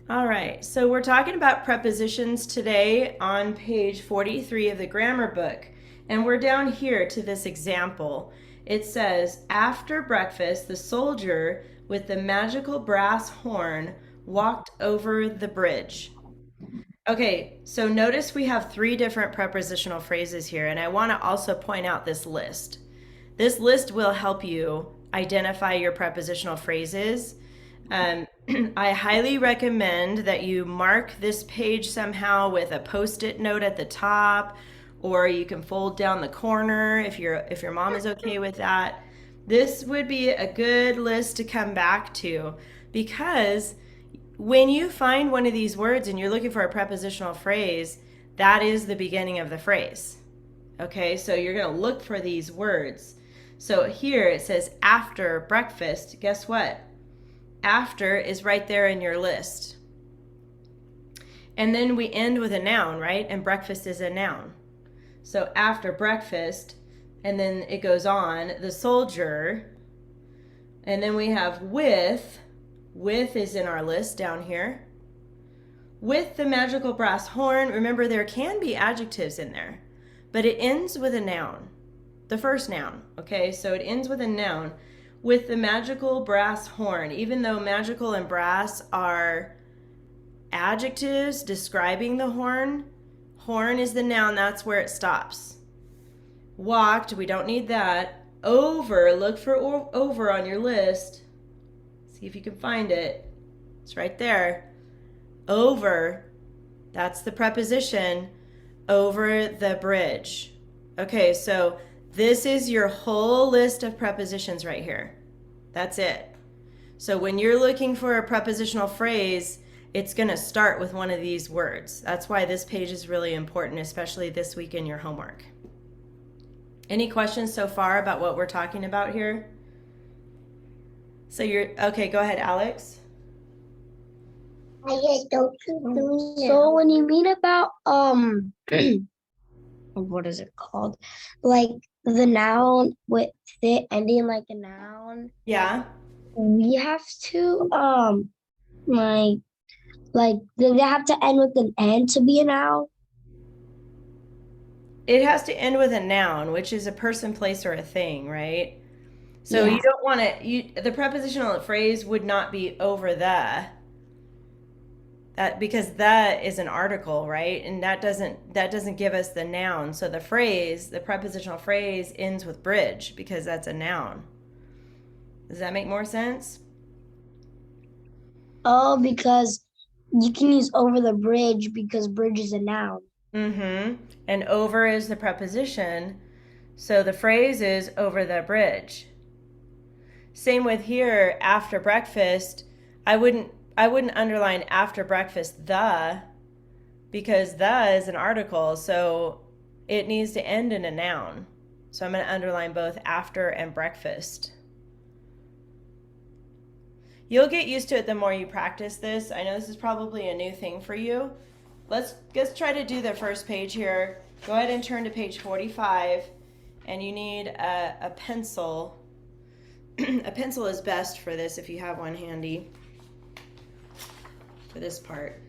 All right, so we're talking about prepositions today on page 43 of the grammar book. And we're down here to this example. It says, after breakfast, the soldier with the magical brass horn walked over the bridge. Okay, so notice we have three different prepositional phrases here, and I want to also point out this list. This list will help you identify your prepositional phrases. Um, I highly recommend that you mark this page somehow with a post-it note at the top, or you can fold down the corner if your mom is okay with that. This would be a good list to come back to because when you find one of these words and you're looking for a prepositional phrase, that is the beginning of the phrase. Okay, so you're going to look for these words. So here it says after breakfast. Guess what? After is right there in your list. And then we end with a noun, right? And breakfast is a noun. So after breakfast, and then it goes on, the soldier, and then we have with. With is in our list down here. With the magical brass horn, remember there can be adjectives in there, but it ends with a noun, the first noun, okay? So it ends with a noun. With the magical brass horn, even though magical and brass are adjectives describing the horn, horn is the noun, that's where it stops. Walked, we don't need that. Over, look for over on your list. See if you can find it. It's right there. Over, that's the preposition, over the bridge. Okay, so this is your whole list of prepositions right here. That's it. So when you're looking for a prepositional phrase, it's going to start with one of these words. That's why this page is really important, especially this week in your homework. Any questions so far about what we're talking about here? So okay, go ahead, Alex. So when you mean about what is it called? Like the noun with it ending like a noun, Yeah. we have to like they have to end with an N to be a noun. It has to end with a noun, which is a person, place, or a thing, right? So you Yeah. don't want the prepositional phrase would not be over that because that is an article, right? And that doesn't give us the noun. So the prepositional phrase ends with bridge because that's a noun. Does that make more sense? Oh, because you can use over the bridge because bridge is a noun. Mm-hmm. And over is the preposition. So the phrase is over the bridge. Same with here, after breakfast. I wouldn't I wouldn't underline after breakfast the because the is an article, so it needs to end in a noun. So I'm going to underline both after and breakfast. You'll get used to it the more you practice this. I know this is probably a new thing for you. Let's try to do the first page here. Go ahead and turn to page 45, and you need a pencil. A pencil is best for this if you have one handy for this part.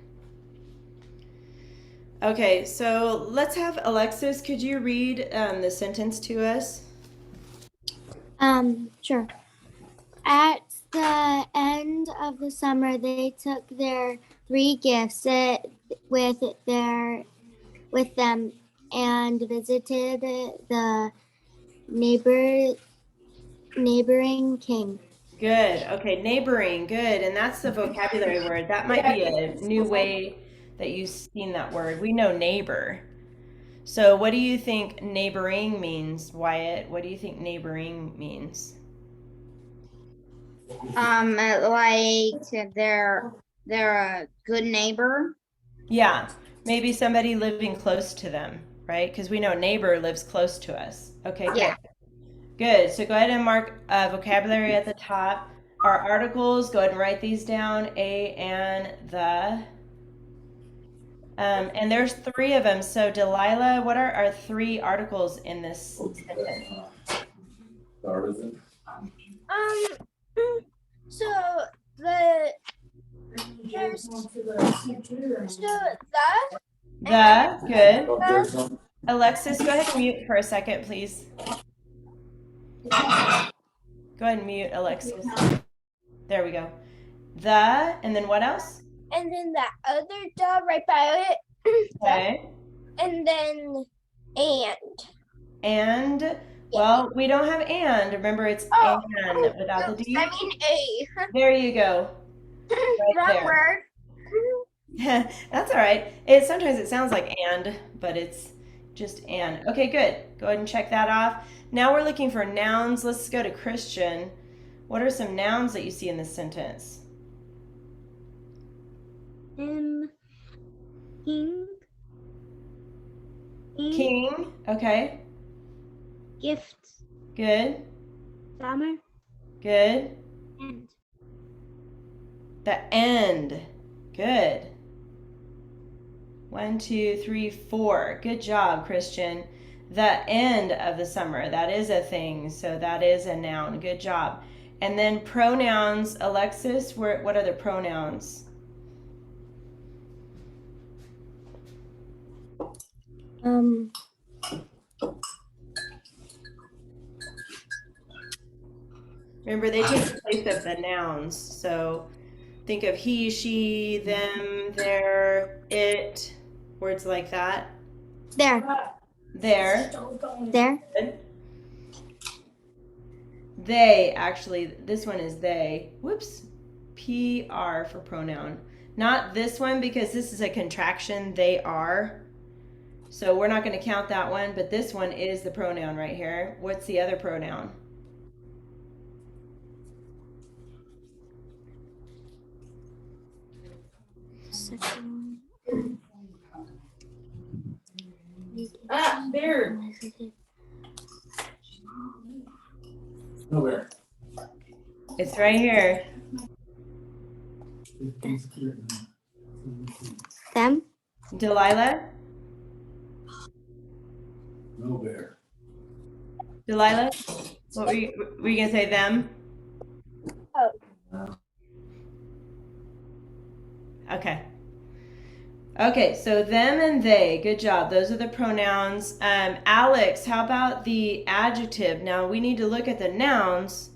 Okay, so let's have Alexis. Could you read the sentence to us? Sure. At the end of the summer, they took their three gifts with their with them and visited the neighboring king. Good. Okay, neighboring. Good. And that's the vocabulary word. That might be a new way that you've seen that word. We know neighbor. So, what do you think neighboring means, Wyatt? What do you think neighboring means? Like they're a good neighbor. Yeah, maybe somebody living close to them, right? Because we know neighbor lives close to us. Okay, good. Yeah. Good. So go ahead and mark vocabulary at the top. Our articles, go ahead and write these down, a and the. And there's three of them. So Delilah, what are our three articles in this sentence? So the there's The, good. Alexis, go ahead and mute for a second, please. Go ahead and mute, Alexis. There we go. The, and then what else? And then that other dot right by it. Okay. And then And, well, we don't have and. Remember, it's and without the D. I mean A. There you go. Right Wrong there. word. That's all right. Sometimes it sounds like and, but it's just and. Okay, good. Go ahead and check that off. Now we're looking for nouns. Let's go to Christian. What are some nouns that you see in this sentence? King. King. Okay. Gifts. Good. Summer. Good. And The end. Good. 1, 2, 3, 4. Good job, Christian. The end of the summer. That is a thing. So that is a noun. Good job. And then pronouns. Alexis, what are the pronouns? Remember, they take the place of the nouns. So think of he, she, them, their, it, words like that. there. There. There. Good. They, actually, this one is they. Whoops. PR for pronoun. Not this one because this is a contraction. They are. So we're not going to count that one, but this one is the pronoun right here. What's the other pronoun? There. Nowhere. It's right here. Them. Delilah? No bear. Delilah? What were you going to say, them? Okay. Okay, so them and they. Good job. Those are the pronouns. Alex, how about the adjective? Now we need to look at the nouns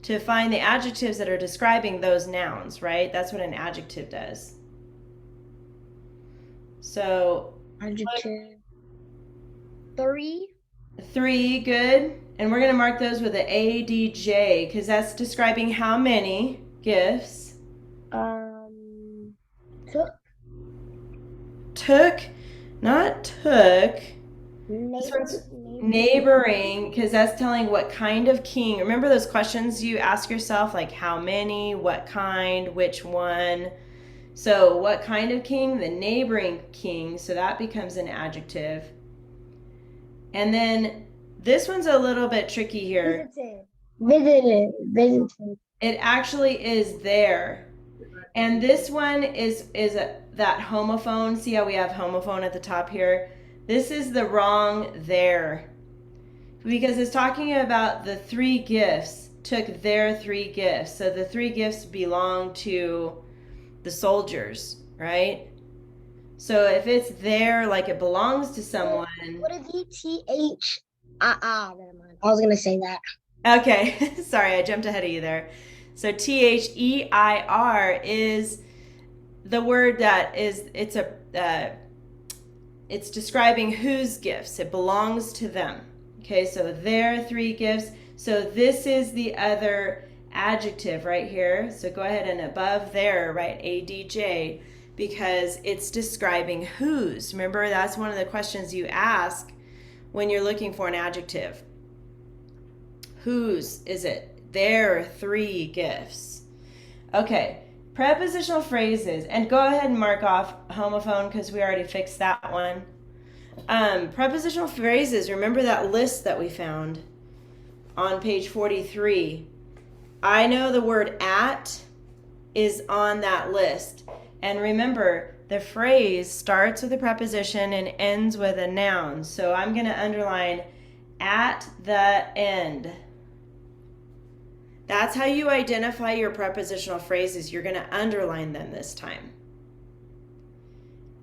to find the adjectives that are describing those nouns, right? That's what an adjective does. So Adjective. 3. 3, good. And we're going to mark those with an ADJ because that's describing how many gifts. Took. Took, not took. This one's neighboring because that's telling what kind of king. Remember those questions you ask yourself, like how many, what kind, which one. So what kind of king? The neighboring king. So that becomes an adjective. And then this one's a little bit tricky here. Visited. It actually is there. And this one is that homophone. See how we have homophone at the top here? This is the wrong there. Because it's talking about the 3 gifts, took their 3 gifts. So the 3 gifts belong to the soldiers, right? So if it's there, like it belongs to someone. What is ETH? Never mind. I was gonna say that. Okay, sorry, I jumped ahead of you there. So THEIR is the word that is, it's describing whose gifts. It belongs to them. Okay, so their 3 gifts. So this is the other adjective right here. So go ahead and above there, write ADJ, because it's describing whose. Remember, that's one of the questions you ask when you're looking for an adjective. Whose is it? Their 3 gifts. Okay, prepositional phrases. And go ahead and mark off homophone because we already fixed that one. Prepositional phrases. Remember that list that we found on page 43. I know the word at is on that list. And remember, the phrase starts with a preposition and ends with a noun. So I'm going to underline at the end. That's how you identify your prepositional phrases. You're going to underline them this time.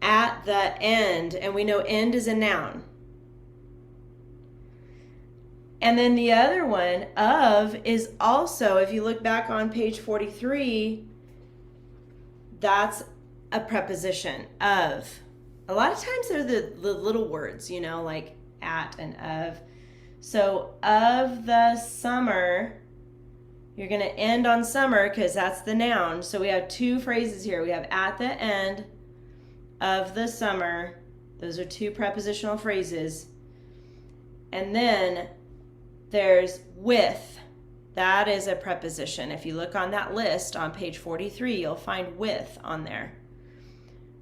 at the end, and we know end is a noun. And then the other one, of, is also, if you look back on page 43, that's a preposition, of. A lot of times they're the little words, you know, like at and of. So of the summer, you're going to end on summer because that's the noun. So we have two phrases here. We have at the end of the summer. Those are two prepositional phrases. And then there's with. That is a preposition. If you look on that list on page 43, you'll find with on there.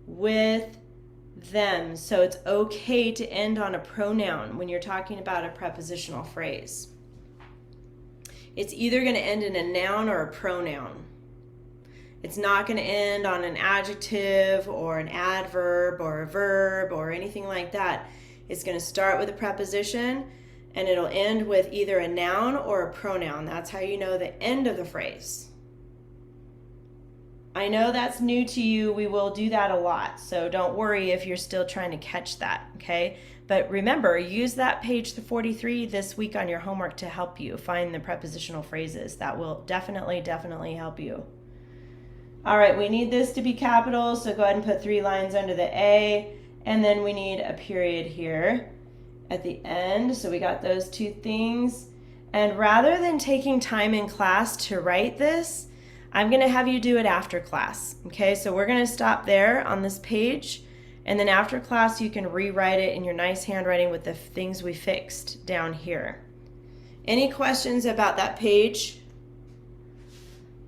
With them. So it's okay to end on a pronoun when you're talking about a prepositional phrase. It's either going to end in a noun or a pronoun. It's not going to end on an adjective or an adverb or a verb or anything like that. It's going to start with a preposition and it'll end with either a noun or a pronoun. That's how you know the end of the phrase. I know that's new to you. We will do that a lot. So don't worry if you're still trying to catch that, okay? But remember, use that page 43 this week on your homework to help you find the prepositional phrases. That will definitely help you. All right, we need this to be capital, so go ahead and put 3 lines under the A, and then we need a period here at the end. So we got those two things. And rather than taking time in class to write this, I'm going to have you do it after class. Okay, so we're going to stop there on this page, and then after class you can rewrite it in your nice handwriting with the things we fixed down here. Any questions about that page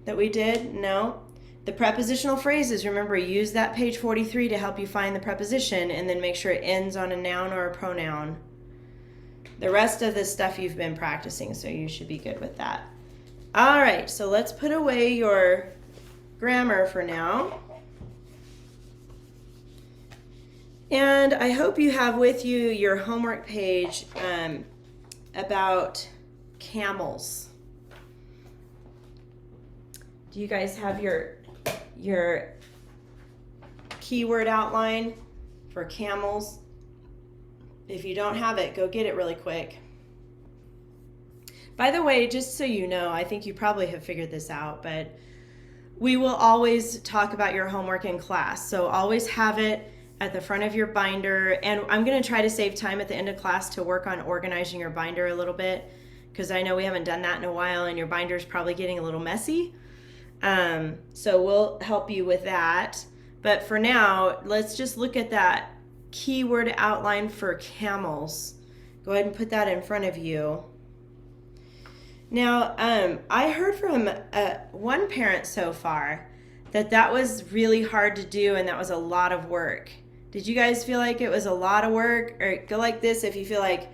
that we did? No? The prepositional phrases, remember, use that page 43 to help you find the preposition, and then make sure it ends on a noun or a pronoun. The rest of this stuff you've been practicing, so you should be good with that. All right, so let's put away your grammar for now. And I hope you have with you your homework page about camels. Do you guys have your keyword outline for camels? If you don't have it, go get it really quick. By the way, just so you know, I think you probably have figured this out, but we will always talk about your homework in class. So always have it at the front of your binder. And I'm going to try to save time at the end of class to work on organizing your binder a little bit, because I know we haven't done that in a while and your binder is probably getting a little messy. So we'll help you with that. But for now, let's just look at that keyword outline for camels. Go ahead and put that in front of you. Now, I heard from one parent so far that was really hard to do and that was a lot of work. Did you guys feel like it was a lot of work? Or go like this if you feel like,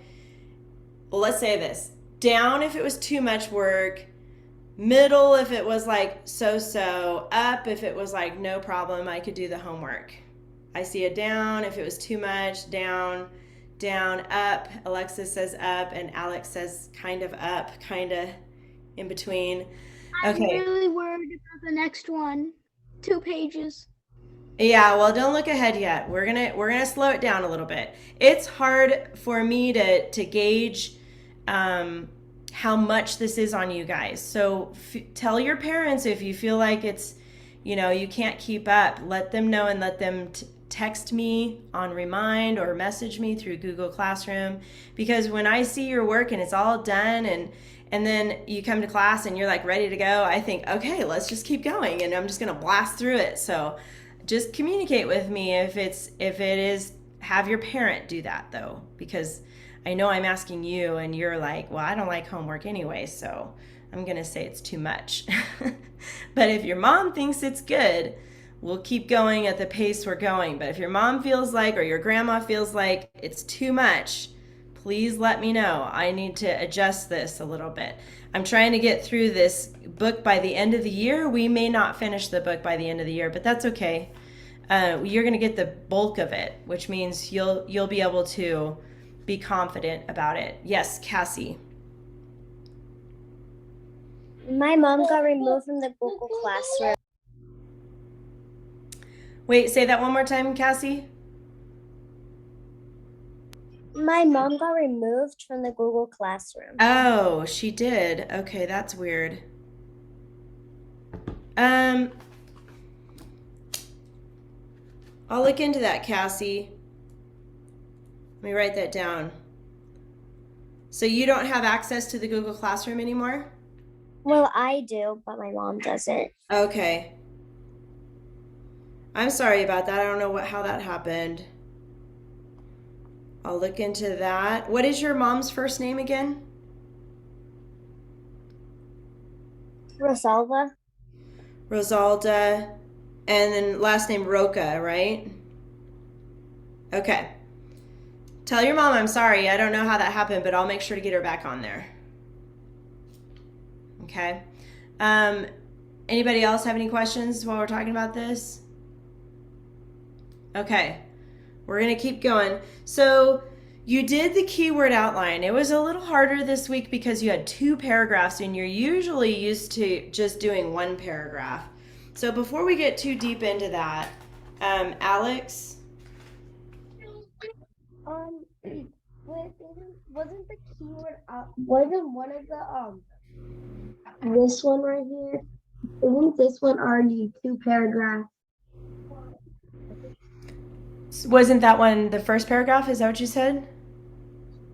well, let's say this. Down if it was too much work, middle if it was like so-so, up if it was like no problem, I could do the homework. I see a down if it was too much, down, up. Alexis says up, and Alex says kind of up, kind of in between. Okay. I'm really worried about the next one. 2 pages. Yeah, well, don't look ahead yet. We're gonna slow it down a little bit. It's hard for me to gauge how much this is on you guys. So tell your parents if you feel like it's, you can't keep up. Let them know and let them text me on Remind or message me through Google Classroom, because when I see your work and it's all done and then you come to class and you're like ready to go, I think, okay, let's just keep going, and I'm just gonna blast through it. So just communicate with me if it is, have your parent do that though, because I know I'm asking you and you're like, well, I don't like homework anyway, so I'm gonna say it's too much. But if your mom thinks it's good, we'll keep going at the pace we're going. But if your mom feels like, or your grandma feels like it's too much, please let me know. I need to adjust this a little bit. I'm trying to get through this book by the end of the year. We may not finish the book by the end of the year, but that's okay. You're gonna get the bulk of it, which means you'll be able to be confident about it. Yes, Cassie. My mom got removed from the Google Classroom. Wait, say that one more time, Cassie. My mom got removed from the Google Classroom. Oh, she did. Okay, that's weird. I'll look into that, Cassie. Let me write that down. So you don't have access to the Google Classroom anymore? Well, I do, but my mom doesn't. Okay. I'm sorry about that. I don't know how that happened. I'll look into that. What is your mom's first name again? Rosalva? Rosalda, and then last name Roca, right? Okay. Tell your mom I'm sorry. I don't know how that happened, but I'll make sure to get her back on there. Okay. Anybody else have any questions while we're talking about this? Okay. We're going to keep going. So you did the keyword outline. It was a little harder this week because you had 2 paragraphs and you're usually used to just doing 1 paragraph. So before we get too deep into that, Alex? Wasn't the keyword wasn't one of the this one right here? Isn't this one already 2 paragraphs? Wasn't that one the first paragraph? Is that what you said?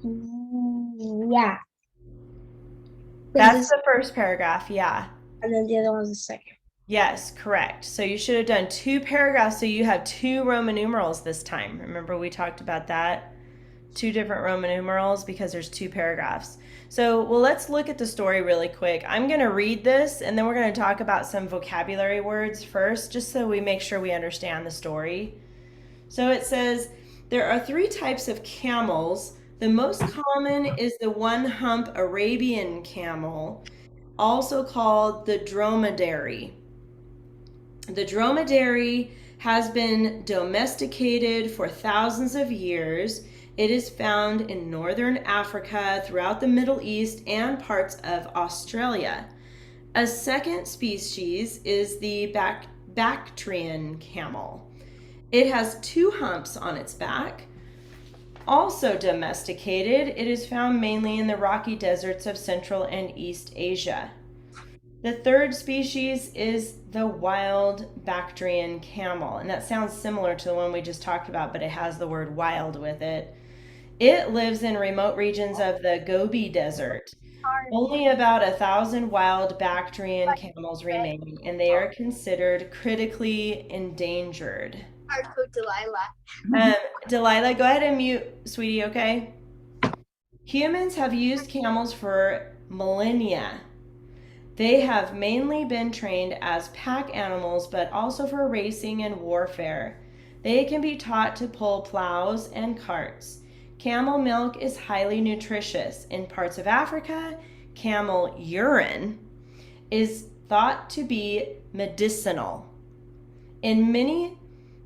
Yeah. That's the first paragraph, yeah. And then the other one's the second. Yes, correct. So you should have done 2 paragraphs so you have 2 Roman numerals this time. Remember we talked about that? 2 different Roman numerals because there's 2 paragraphs. So, well, let's look at the story really quick. I'm going to read this and then we're going to talk about some vocabulary words first, just so we make sure we understand the story. So it says, there are 3 types of camels. The most common is the one-hump Arabian camel, also called the dromedary. The dromedary has been domesticated for thousands of years. It is found in northern Africa, throughout the Middle East, and parts of Australia. A second species is the Bactrian camel. It has 2 humps on its back. Also domesticated, it is found mainly in the rocky deserts of Central and East Asia. The third species is the wild Bactrian camel, and that sounds similar to the one we just talked about, but it has the word wild with it. It lives in remote regions of the Gobi Desert. Only about 1,000 wild Bactrian camels remain, and they are considered critically endangered. Our code Delilah. Delilah, go ahead and mute, sweetie, okay? Humans have used camels for millennia. They have mainly been trained as pack animals, but also for racing and warfare. They can be taught to pull plows and carts. Camel milk is highly nutritious. In parts of Africa, camel urine is thought to be medicinal. In many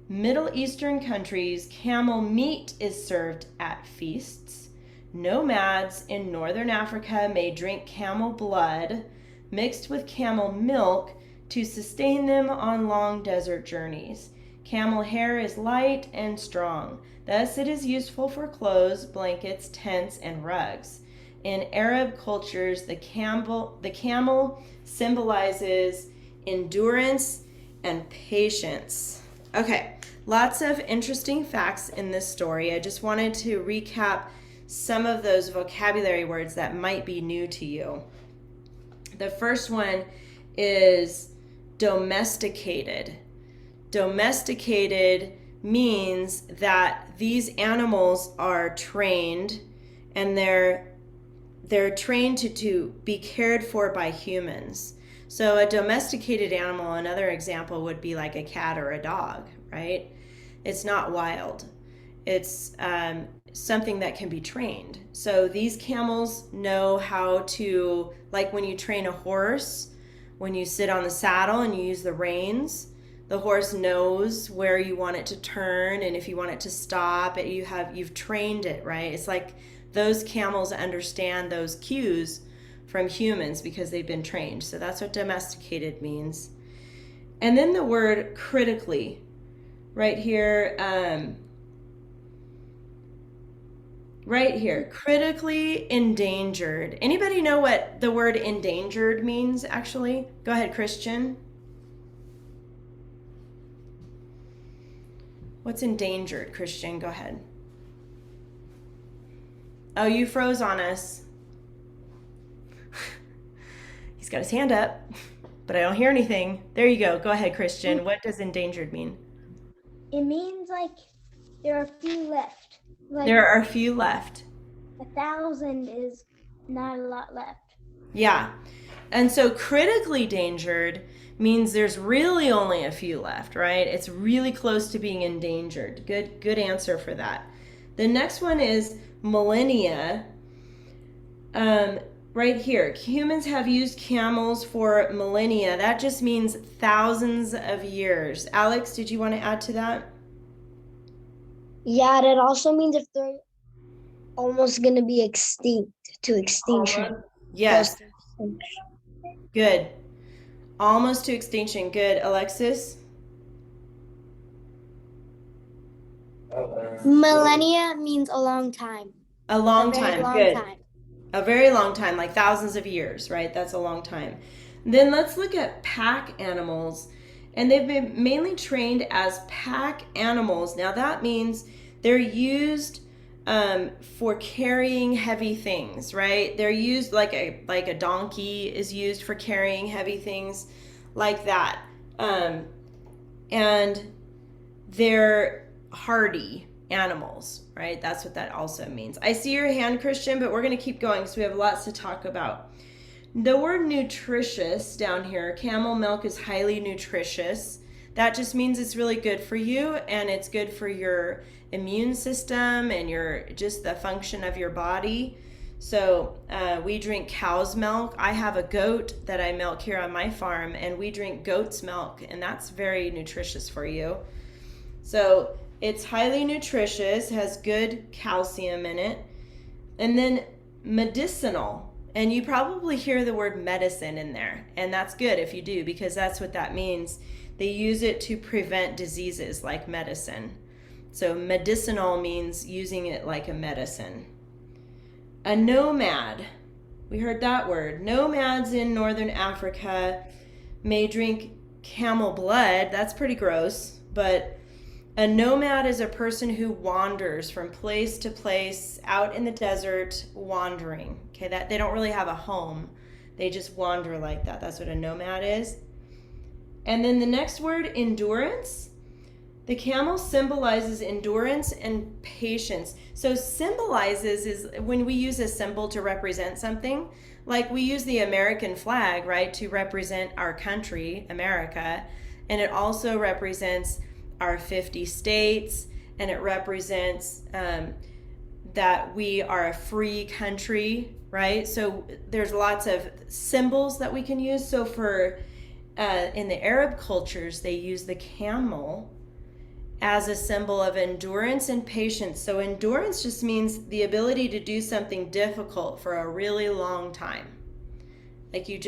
Middle Eastern countries, camel meat is served at feasts. Nomads in northern Africa may drink camel blood mixed with camel milk to sustain them on long desert journeys. Camel hair is light and strong. Thus, it is useful for clothes, blankets, tents, and rugs. In Arab cultures, the camel symbolizes endurance and patience. Okay, lots of interesting facts in this story. I just wanted to recap some of those vocabulary words that might be new to you. The first one is domesticated. Domesticated means that these animals are trained, and they're trained to be cared for by humans. So a domesticated animal, another example would be like a cat or a dog, right? It's not wild. It's something that can be trained. So these camels know how to, like when you train a horse, when you sit on the saddle and you use the reins, the horse knows where you want it to turn, and if you want it to stop, you've trained it, right? It's like those camels understand those cues from humans because they've been trained. So that's what domesticated means. And then the word critically. right here. Right here, critically endangered. Anybody know what the word endangered means, actually? Go ahead, Christian. What's endangered, Christian? Go ahead. Oh, you froze on us. He's got his hand up, but I don't hear anything. There you go. Go ahead, Christian. What does endangered mean? It means like there are a few left. Like There are a few left. 1,000 is not a lot left. Yeah. And so critically endangered means there's really only a few left, right? It's really close to being endangered. Good answer for that. The next one is millennia. Right here, humans have used camels for millennia. That just means thousands of years. Alex, did you want to add to that? Yeah, that also means if they're almost going to be extinct to extinction. Yes, Close to extinction. good. Almost to extinction. Good. Alexis? Millennia means a long time. A long A very time. long Good. time. A very long time, like thousands of years, right? That's a long time. Then let's look at pack animals. And they've been mainly trained as pack animals. Now that means they're used for carrying heavy things, right? They're used like a donkey is used for carrying heavy things like that. And they're hardy animals, right? That's what that also means. I see your hand, Christian, but we're going to keep going because we have lots to talk about. The word nutritious down here, camel milk is highly nutritious. That just means it's really good for you and it's good for your immune system and just the function of your body. So we drink cow's milk. I have a goat that I milk here on my farm and we drink goat's milk and that's very nutritious for you. So it's highly nutritious, has good calcium in it. And then medicinal. And you probably hear the word medicine in there. And that's good if you do, because that's what that means. They use it to prevent diseases like medicine. So medicinal means using it like a medicine. A nomad. We heard that word. Nomads in northern Africa may drink camel blood. That's pretty gross, but a nomad is a person who wanders from place to place out in the desert, wandering. Okay, that they don't really have a home. They just wander like that. That's what a nomad is. And then the next word, endurance. The camel symbolizes endurance and patience. So symbolizes is when we use a symbol to represent something. Like we use the American flag, right, to represent our country, America. And it also represents our 50 states, and it represents that we are a free country, right? So there's lots of symbols that we can use. So for in the Arab cultures, they use the camel as a symbol of endurance and patience. So endurance just means the ability to do something difficult for a really long time. Like you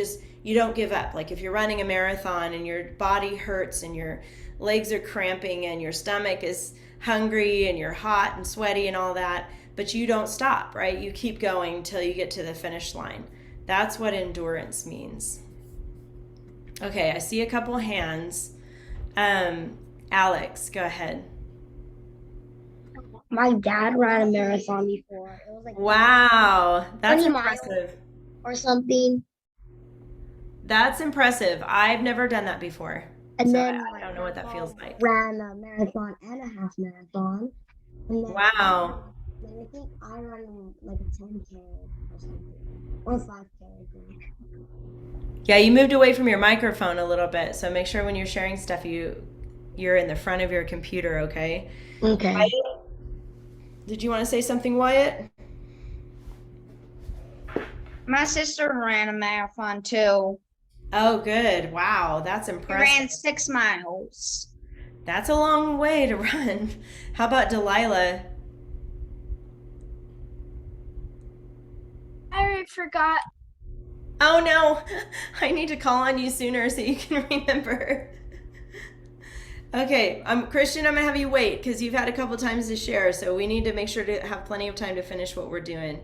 don't give up. Like if you're running a marathon and your body hurts and your legs are cramping and your stomach is hungry and you're hot and sweaty and all that, but you don't stop, right? You keep going until you get to the finish line. That's what endurance means. Okay, I see a couple hands. Alex, go ahead. My dad ran a marathon before. It was like Wow, that's 20 miles. impressive. Or something. That's impressive. I've never done that before. And So then I don't know what that feels like. ran a marathon and a half marathon. And then Wow. then I think I ran like a 10K or something. Or 5K, I think. Yeah, you moved away from your microphone a little bit, so make sure when you're sharing stuff you're in the front of your computer, okay? Okay. Wyatt, did you want to say something, Wyatt? My sister ran a marathon too. Oh, good. Wow, that's She impressive. ran 6 miles. That's a long way to run. How about Delilah? I already forgot. Oh no, I need to call on you sooner so you can remember. Okay, Christian, I'm gonna have you wait because you've had a couple times to share, so we need to make sure to have plenty of time to finish what we're doing.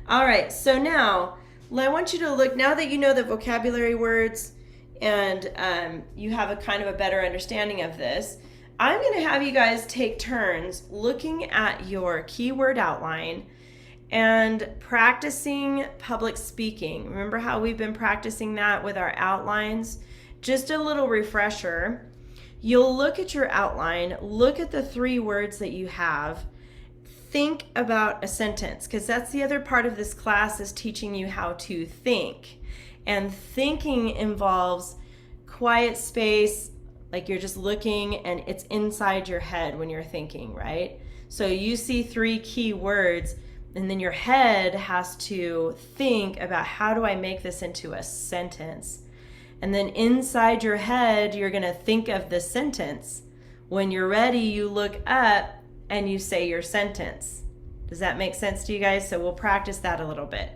All right, so now I want you to look, now that you know the vocabulary words and you have a kind of a better understanding of this, I'm gonna have you guys take turns looking at your keyword outline and practicing public speaking. Remember how we've been practicing that with our outlines? Just a little refresher. You'll look at your outline, look at the 3 words that you have, think about a sentence, because that's the other part of this class is teaching you how to think. And thinking involves quiet space, like you're just looking and it's inside your head when you're thinking, right? So you see 3 key words and then your head has to think about how do I make this into a sentence? And then inside your head, you're going to think of the sentence. When you're ready, you look up and you say your sentence. Does that make sense to you guys? So we'll practice that a little bit.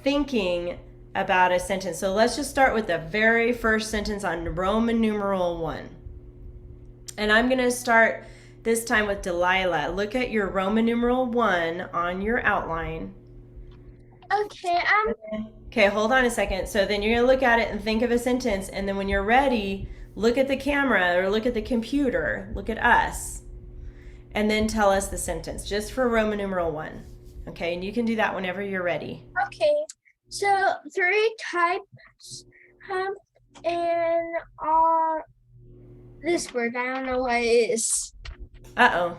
Thinking about a sentence. So let's just start with the very first sentence on Roman numeral 1. And I'm going to start this time with Delilah. Look at your Roman numeral 1 on your outline. Okay, Okay, hold on a second. So then you're going to look at it and think of a sentence. And then when you're ready, look at the camera or look at the computer. Look at us. And then tell us the sentence, just for Roman numeral 1. Okay, and you can do that whenever you're ready. okay. So 3 types and this word, I don't know what it is. Uh-oh.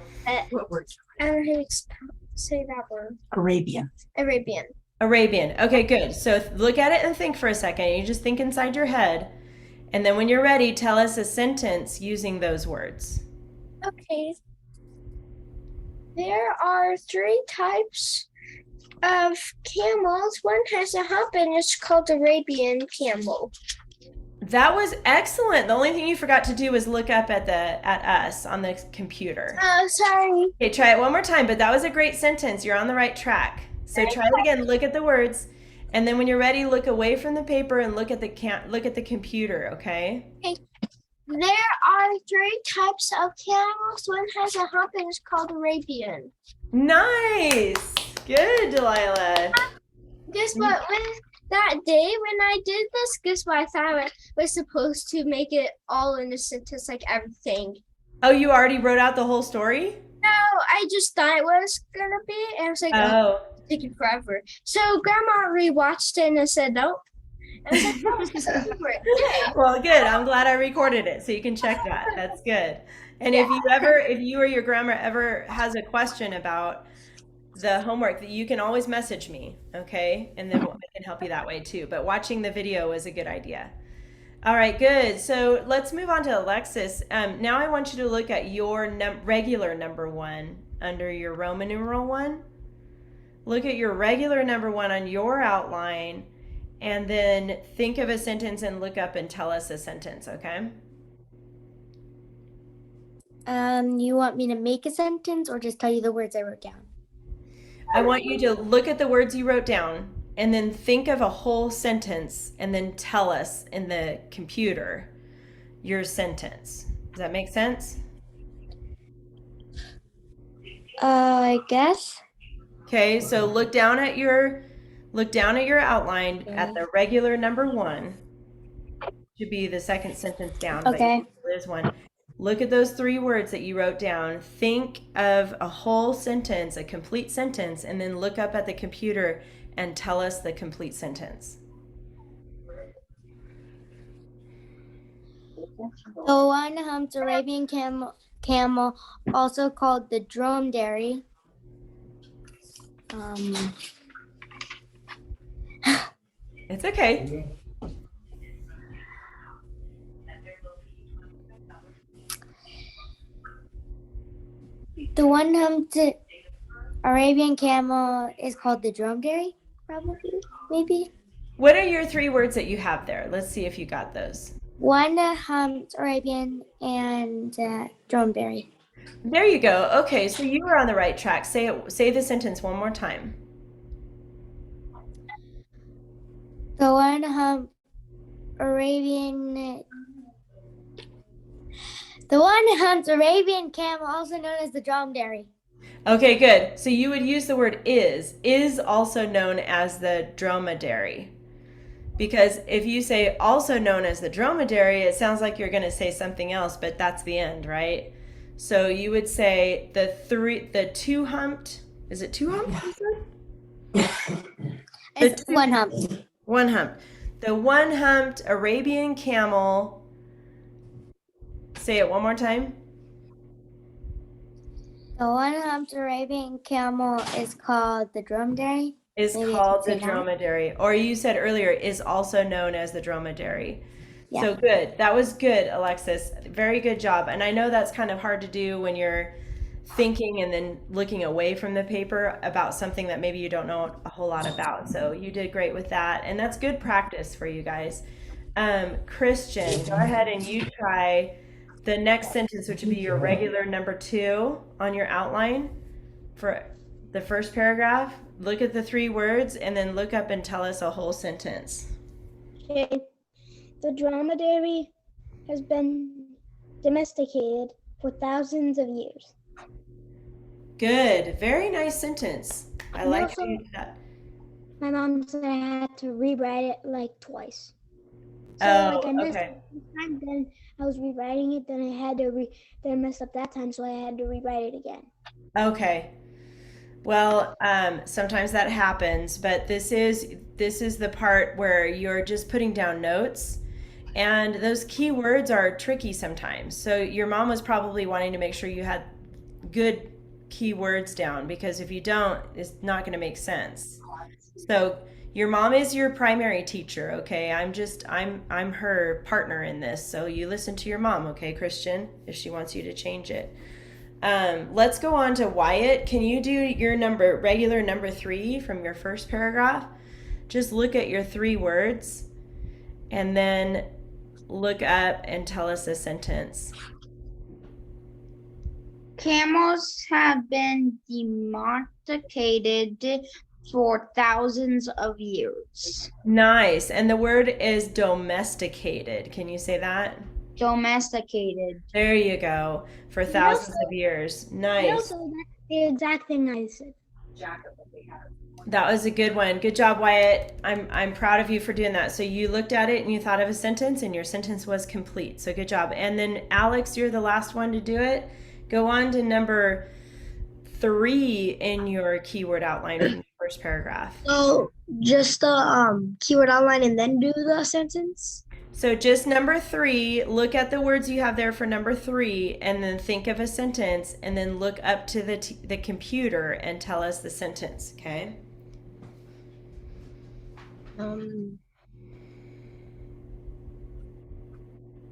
What word? I don't know how to say that word. Arabian. Arabian. Arabian. Okay, good. So look at it and think for a second. You just think inside your head. And then when you're ready, tell us a sentence using those words. Okay. There are 3 types of camels. One has a hump and it's called Arabian camel. That was excellent. The only thing you forgot to do was look up at us on the computer. Oh, sorry. Okay, try it one more time, but that was a great sentence. You're on the right track. So try it again. Look at the words, and then when you're ready, look away from the paper and look at the computer. Okay. There are 3 types of camels. One has a hump and it's called Arabian. Nice. Good, Delilah. Guess what? When that day when I did this, guess what? I thought I was supposed to make it all in a sentence, like everything. Oh, you already wrote out the whole story? No, I just thought it was gonna be, and I was like, Oh. it's taking forever. So Grandma rewatched it and I said, nope. And I was like, oh, it's super. Yeah. Well, good. I'm glad I recorded it so you can check that. That's good. And if you or your grandma ever has a question about the homework, that you can always message me, okay? And then I can help you that way too. But watching the video is a good idea. All right, good. So let's move on to Alexis. Now I want you to look at your regular number 1 under your Roman numeral 1. Look at your regular number 1 on your outline, and then think of a sentence and look up and tell us a sentence, okay? You want me to make a sentence or just tell you the words I wrote down? I want you to look at the words you wrote down and then think of a whole sentence and then tell us in the computer your sentence. Does that make sense? I guess. Okay, so look down at your outline at the regular number 1. Should be the second sentence down. Okay. But there's one. Look at those 3 words that you wrote down. Think of a whole sentence, a complete sentence, and then look up at the computer and tell us the complete sentence. The one-humped Arabian camel, also called the dromedary. It's okay. The one-humped Arabian camel is called the dromedary, probably, maybe. What are your 3 words that you have there? Let's see if you got those. One-humped Arabian and dromedary. There you go. Okay, so you were on the right track. Say the sentence one more time. The one-humped Arabian The one humped Arabian camel, also known as the dromedary. Okay, good. So you would use the word is also known as the dromedary. Because if you say also known as the dromedary, it sounds like you're going to say something else, but that's the end, right? So you would say the two humped, is it two humped? It's one humped. One humped. The one humped Arabian camel. Say it one more time. The one humped Arabian camel is called the dromedary. Is Maybe I called can the say that. dromedary, or you said earlier is also known as the dromedary. Yeah. So good. That was good, Alexis. Very good job. And I know that's kind of hard to do when you're thinking and then looking away from the paper about something that maybe you don't know a whole lot about. So you did great with that, and that's good practice for you guys. Christian, go ahead and you try the next sentence, which would be your regular number 2 on your outline for the first paragraph. Look at the 3 words and then look up and tell us a whole sentence. Okay. The dromedary has been domesticated for thousands of years. Good. Very nice sentence. I And like also- how you did that. My mom said I had to rewrite it like twice. Oh, I messed okay. up this time, then I was rewriting it, then I had to then I messed up that time, so I had to rewrite it again. Okay. Well, sometimes that happens, but this is the part where you're just putting down notes, and those key words are tricky sometimes. So your mom was probably wanting to make sure you had good key words down, because if you don't, it's not going to make sense. So your mom is your primary teacher, okay? I'm her partner in this. So you listen to your mom, okay, Christian, if she wants you to change it. Let's go on to Wyatt. Can you do your regular number 3 from your first paragraph? Just look at your 3 words and then look up and tell us a sentence. Camels have been domesticated for thousands of years. Nice. And the word is domesticated. Can you say that? Domesticated. There you go. For thousands of years. And Nice. also, that's the exact thing I said. That was a good one. Good job, Wyatt. I'm proud of you for doing that. So you looked at it and you thought of a sentence, and your sentence was complete. So good job. And then Alex, you're the last one to do it. Go on to number 3 in your keyword outline from the first paragraph. So just the keyword outline and then do the sentence. So just number 3, look at the words you have there for number 3, and then think of a sentence, and then look up to the computer and tell us the sentence, okay?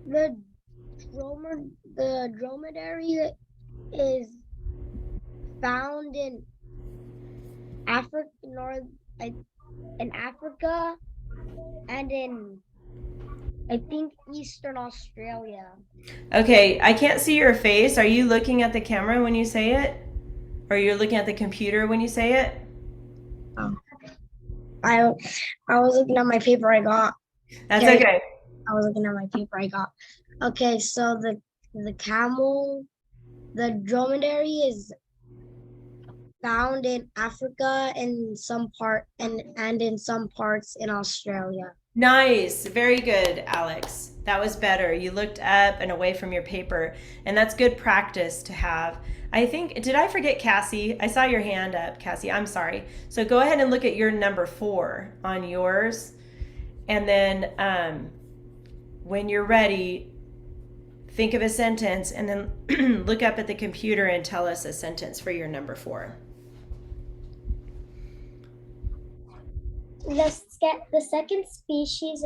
The dromedary is found in Africa, in Africa, and in I think Eastern Australia. Okay, I can't see your face. Are you looking at the camera when you say it? Or you're looking at the computer when you say it? I was looking at my paper I got. That's Okay. okay. I was looking at my paper I got. Okay, so the camel, the dromedary is found in Africa and in some parts in Australia. Nice. Very good, Alex. That was better. You looked up and away from your paper, and that's good practice to have. I think, did I forget Cassie? I saw your hand up, Cassie. I'm sorry. So go ahead and look at your number 4 on yours, and then when you're ready, think of a sentence, and then look up at the computer and tell us a sentence for your number 4. The second species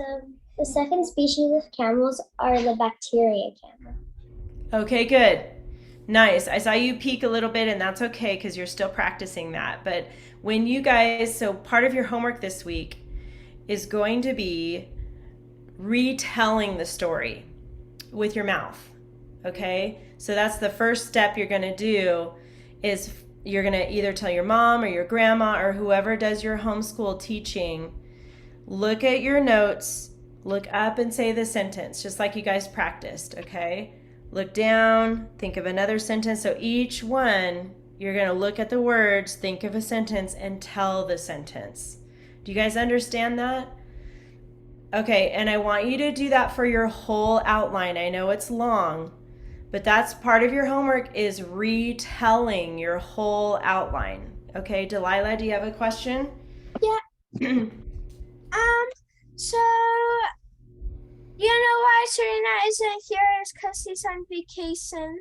of camels are the bacteria camel. Okay, good. Nice. I saw you peek a little bit, and that's okay because you're still practicing that. But when you guys, so part of your homework this week is going to be retelling the story with your mouth. Okay? So that's the first step you're going to do, is you're going to either tell your mom or your grandma or whoever does your homeschool teaching, look at your notes, look up and say the sentence, just like you guys practiced, okay? look down, think of another sentence. So each one, you're going to look at the words, think of a sentence, and tell the sentence. Do you guys understand that? Okay, and I want you to do that for your whole outline. I know it's long, but that's part of your homework is retelling your whole outline. Okay, Delilah, do you have a question? Yeah. So you know why Serena isn't here is because he's on vacation.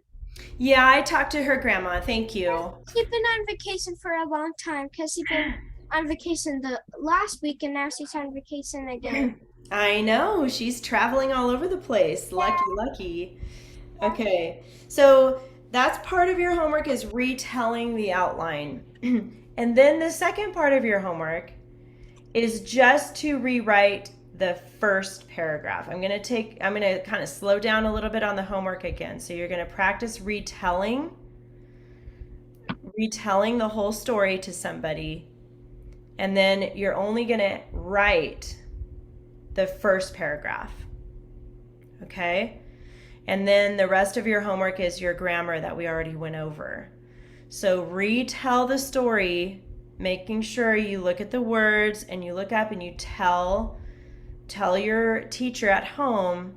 Yeah, I talked to her grandma. Thank you. He's been on vacation for a long time because he's been on vacation the last week and now she's on vacation again. I know, she's traveling all over the place. Lucky. Okay, so that's part of your homework is retelling the outline. And then the second part of your homework is just to rewrite the first paragraph. I'm gonna kind of slow down a little bit on the homework again. So you're gonna practice retelling the whole story to somebody, and then you're only gonna write the first paragraph. Okay? And then the rest of your homework is your grammar that we already went over. So retell the story, making sure you look at the words and you look up and you tell your teacher at home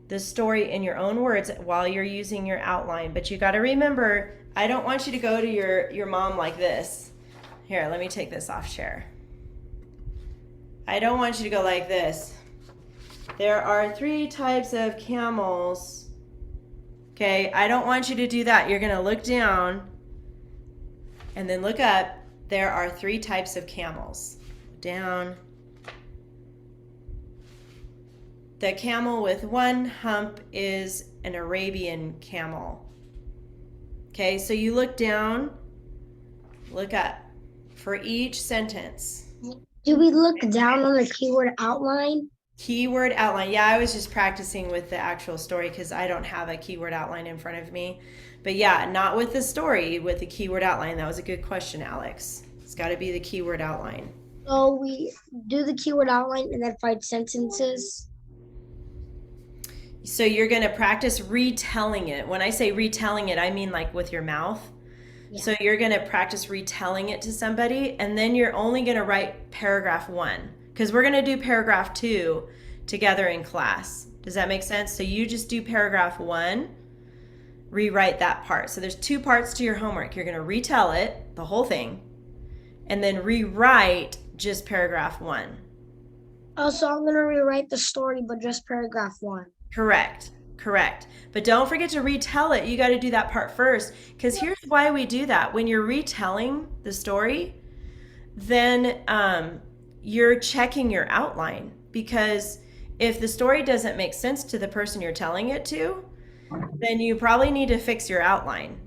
the story in your own words while you're using your outline. But you got to remember, I don't want you to go to your mom like this. Here, let me take this off chair. I don't want you to go like this. There are 3 types of camels. Okay, I don't want you to do that. You're going to look down and then look up. There are 3 types of camels. Down. The camel with 1 hump is an Arabian camel. Okay, so you look down, look up for each sentence. Do we look down on the keyword outline? Keyword outline. Yeah, I was just practicing with the actual story because I don't have a keyword outline in front of me. But yeah, not with the story, with the keyword outline. That was a good question, Alex. It's got to be the keyword outline. So we do the keyword outline and then find sentences. So you're going to practice retelling it. When I say retelling it, I mean like with your mouth. Yeah. So you're going to practice retelling it to somebody, and then you're only going to write paragraph 1 because we're going to do paragraph 2 together in class. Does that make sense? So you just do paragraph 1, rewrite that part. So there's 2 parts to your homework. You're going to retell it, the whole thing, and then rewrite just paragraph 1. Oh, so I'm going to rewrite the story, but just paragraph 1. Correct. But don't forget to retell it. You got to do that part first, because here's why we do that. When you're retelling the story, then you're checking your outline, because if the story doesn't make sense to the person you're telling it to, then you probably need to fix your outline.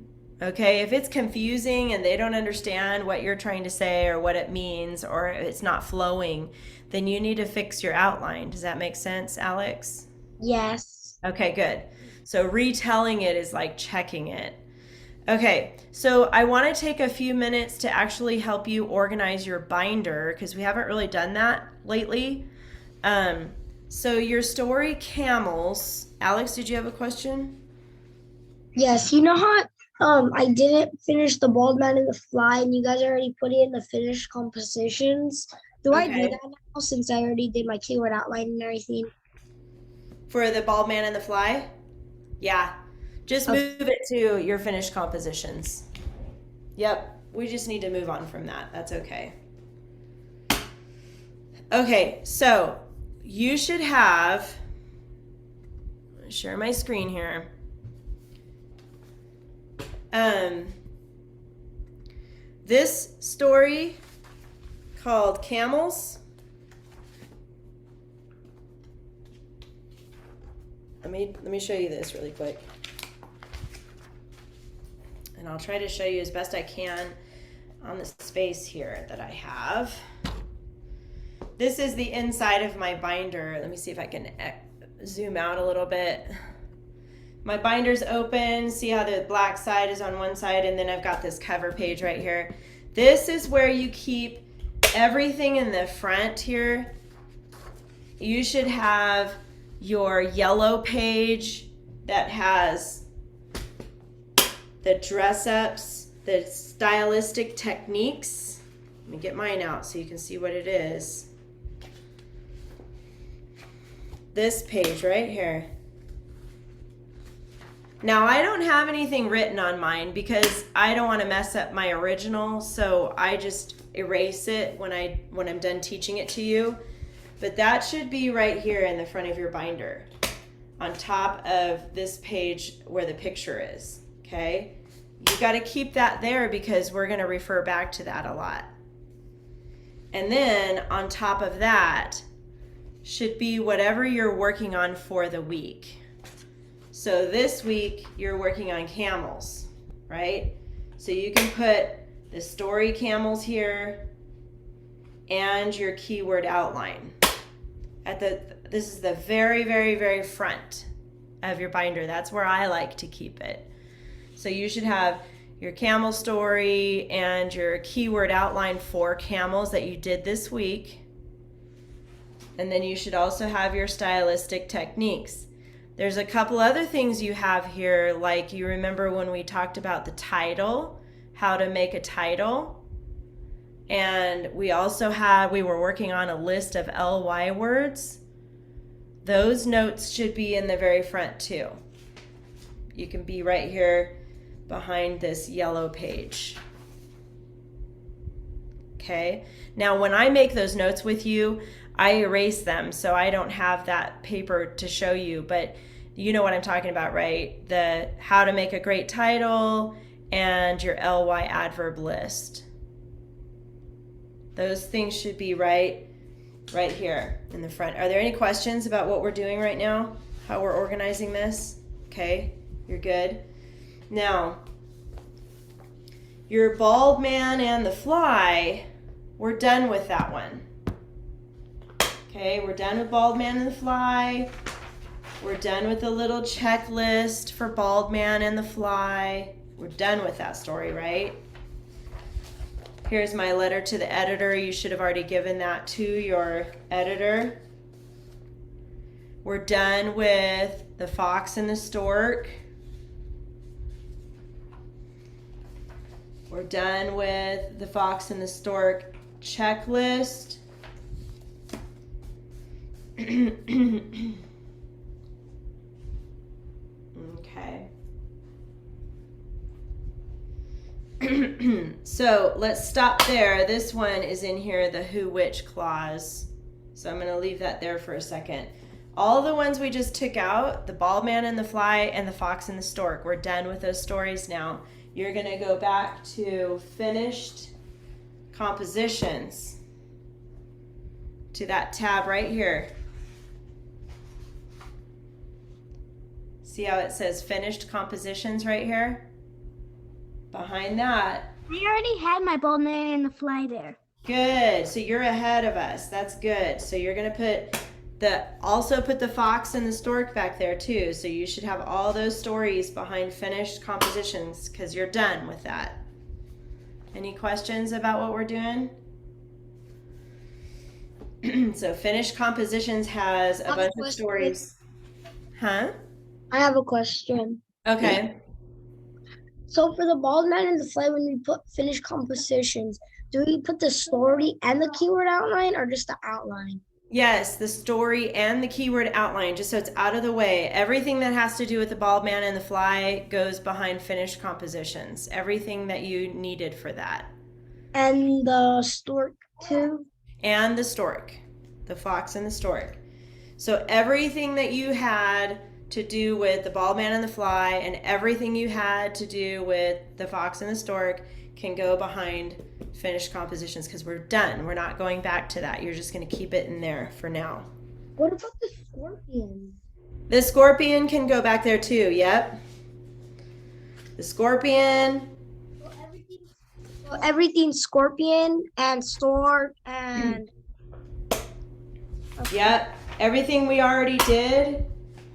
Okay, if it's confusing and they don't understand what you're trying to say or what it means, or it's not flowing, then you need to fix your outline. Does that make sense, Alex? Yes. Okay, good. So retelling it is like checking it. Okay, so I want to take a few minutes to actually help you organize your binder, because we haven't really done that lately. So your story, Camels. Alex, did you have a question? Yes, you know how I didn't finish the Bald Man and the Fly, and you guys already put it in the finished compositions. Do I do that now since I already did my keyword outline and everything? For the Bald Man and the Fly? Yeah. Just move it to your finished compositions. Yep. We just need to move on from that. That's okay. Okay, so you should have, share my screen here. This story called Camels. Let me show you this really quick. And I'll try to show you as best I can on the space here that I have. This is the inside of my binder. Let me see if I can zoom out a little bit. My binder's open. See how the black side is on one side, and then I've got this cover page right here. This is where you keep everything in the front here. You should have your yellow page that has the dress ups, the stylistic techniques. Let me get mine out so you can see what it is. This page right here. Now I don't have anything written on mine because I don't want to mess up my original, so I just erase it when I'm done teaching it to you. But that should be right here in the front of your binder, on top of this page where the picture is, okay? You got to keep that there because we're going to refer back to that a lot. And then on top of that should be whatever you're working on for the week. So this week you're working on camels, right? So you can put the story camels here and your keyword outline. This is the very, very, very front of your binder. That's where I like to keep it. So you should have your camel story and your keyword outline for camels that you did this week. And then you should also have your stylistic techniques. There's a couple other things you have here, like you remember when we talked about the title, how to make a title. And we were working on a list of LY words. Those notes should be in the very front too. You can be right here behind this yellow page. Okay, now when I make those notes with you, I erase them so I don't have that paper to show you, but you know what I'm talking about, right? The how to make a great title and your LY adverb list. Those things should be right here in the front. Are there any questions about what we're doing right now? How we're organizing this? Okay, you're good. Now, your bald man and the fly, we're done with that one. Okay, we're done with bald man and the fly. We're done with the little checklist for bald man and the fly. We're done with that story, right? Here's my letter to the editor. You should have already given that to your editor. We're done with the fox and the stork. We're done with the fox and the stork checklist. Okay. So let's stop there. This one is in here, the who, which clause. So I'm going to leave that there for a second. All the ones we just took out, the bald man and the fly and the fox and the stork, we're done with those stories now. You're going to go back to finished compositions, to that tab right here. See how it says finished compositions right here? Behind that. I already had my bald man and the fly there. Good. So you're ahead of us. That's good. So you're going to also put the fox and the stork back there too. So you should have all those stories behind finished compositions because you're done with that. Any questions about what we're doing? So finished compositions has a bunch of stories. Huh? I have a question. Okay. So for the bald man and the fly, when we put finished compositions, do we put the story and the keyword outline or just the outline? Yes, the story and the keyword outline, just so it's out of the way. Everything that has to do with the bald man and the fly goes behind finished compositions. Everything that you needed for that. And the stork too? And the stork, the fox and the stork. So everything that you had to do with the bald man and the fly and everything you had to do with the fox and the stork can go behind finished compositions because we're done. We're not going back to that. You're just going to keep it in there for now. What about the scorpion? The scorpion can go back there too. Yep. The scorpion. So everything's scorpion and stork and... Okay. Yep. Everything we already did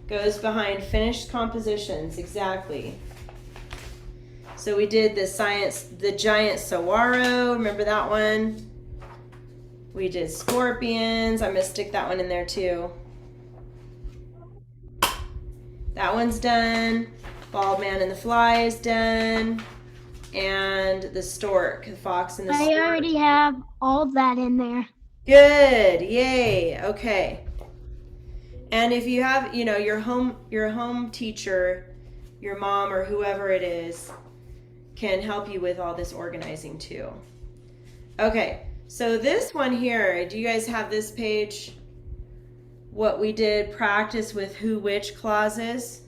goes behind finished compositions. Exactly. So we did the giant saguaro. Remember that one? We did scorpions. I'm going to stick that one in there too. That one's done. Bald Man and the Fly is done. And the stork, the fox and the I stork. already have all of that in there. Good. Yay. Okay. And if you have, your home teacher, your mom or whoever it is, can help you with all this organizing too. Okay. So this one here, do you guys have this page? What we did, practice with who, which clauses?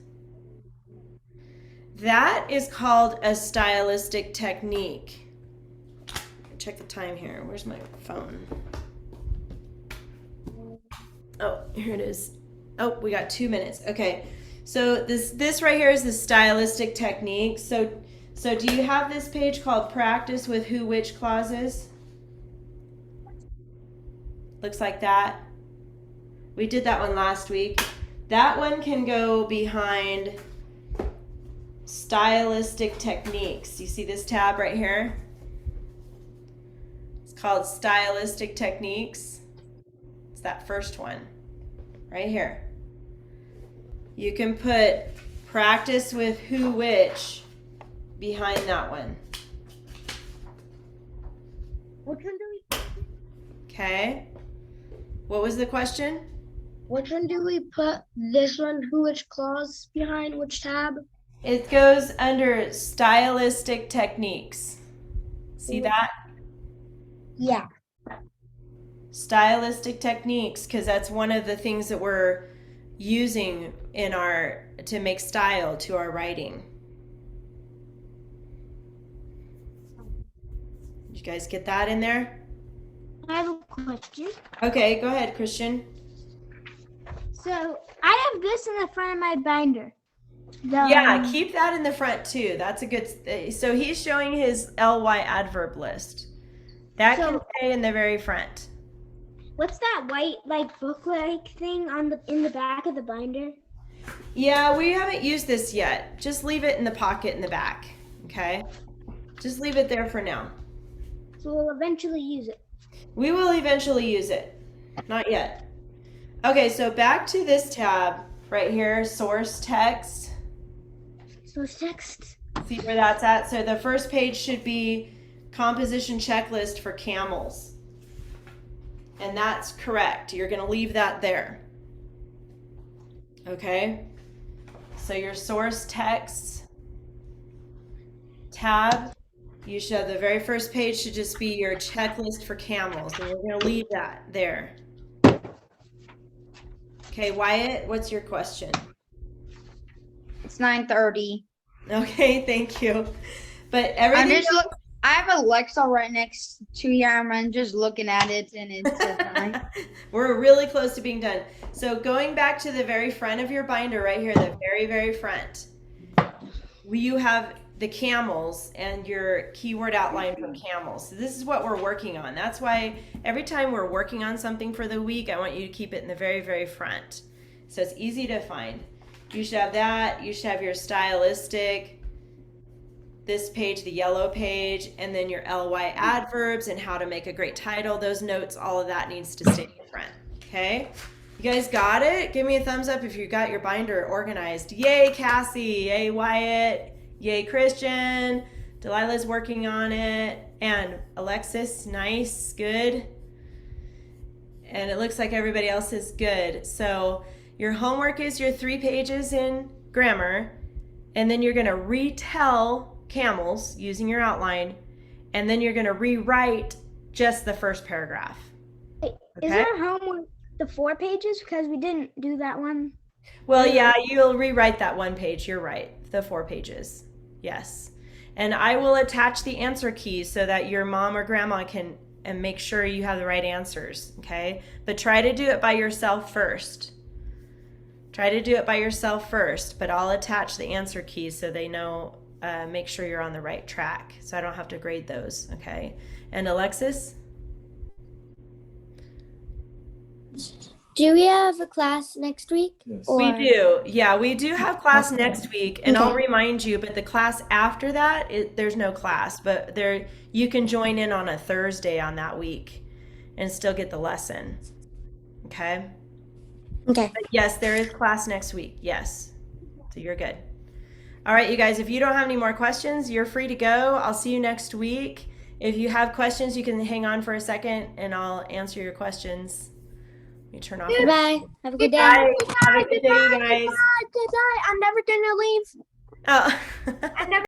That is called a stylistic technique. Check the time here. Where's my phone? Oh, here it is. Oh, we got 2 minutes. Okay. So this right here is the stylistic technique. So do you have this page called practice with who, which clauses? Looks like that. We did that one last week. That one can go behind stylistic techniques. You see this tab right here? It's called stylistic techniques. It's that first one right here. You can put practice with who, which behind that one. Which one do we? Okay. What was the question? Which one do we put this one? Who, which clause behind which tab? It goes under stylistic techniques. See that? Yeah. Stylistic techniques, because that's one of the things that we're using to make style to our writing. Did you guys get that in there? I have a question. Okay, go ahead, Christian. So I have this in the front of my binder. Yeah, keep that in the front too. That's a good. So he's showing his ly adverb list. That can stay in the very front. What's that white book-like thing in the back of the binder? Yeah, we haven't used this yet. Just leave it in the pocket in the back. Okay, just leave it there for now. So we'll eventually use it. We will eventually use it. Not yet. Okay, so back to this tab right here, source text. Source text. See where that's at? So the first page should be composition checklist for camels. And that's correct. You're going to leave that there. Okay? So your source text tab, you should have the very first page should just be your checklist for camels. And we're going to leave that there. Okay, Wyatt, what's your question? It's 9:30. Okay, thank you. But everything I have Alexa right next to you. I'm just looking at it, and it's fine. We're really close to being done. So going back to the very front of your binder right here, the very, very front, you have the camels and your keyword outline for camels. So this is what we're working on. That's why every time we're working on something for the week, I want you to keep it in the very, very front. So it's easy to find. You should have that. You should have your stylistic, this page, the yellow page, and then your ly adverbs and how to make a great title. Those notes, all of that needs to stay in front. Okay? You guys got it? Give me a thumbs up if you got your binder organized. Yay, Cassie. Yay, Wyatt. Yay, Christian. Delilah's working on it. And Alexis, nice, good. And it looks like everybody else is good. So your homework is your 3 pages in grammar, and then you're going to retell camels using your outline, and then you're going to rewrite just the first paragraph. Wait, is our homework the 4 pages? Because we didn't do that one. Well, yeah, you'll rewrite that 1 page. You're right. The 4 pages. Yes. And I will attach the answer keys so that your mom or grandma can and make sure you have the right answers. Okay. But try to do it by yourself first. Try to do it by yourself first, but I'll attach the answer keys so they know, make sure you're on the right track. So I don't have to grade those. Okay. And Alexis? Do we have a class next week? Yes. We do. Yeah, we do have class next week, and I'll remind you, but the class after that, there's no class, but you can join in on a Thursday on that week and still get the lesson. Okay? Okay. But yes, there is class next week. Yes. So you're good. All right, you guys, if you don't have any more questions, you're free to go. I'll see you next week. If you have questions, you can hang on for a second and I'll answer your questions. Let me turn off. Bye. Have a good day. Bye. Have a good day, you guys. Goodbye. I'm never gonna leave. Oh. I'm never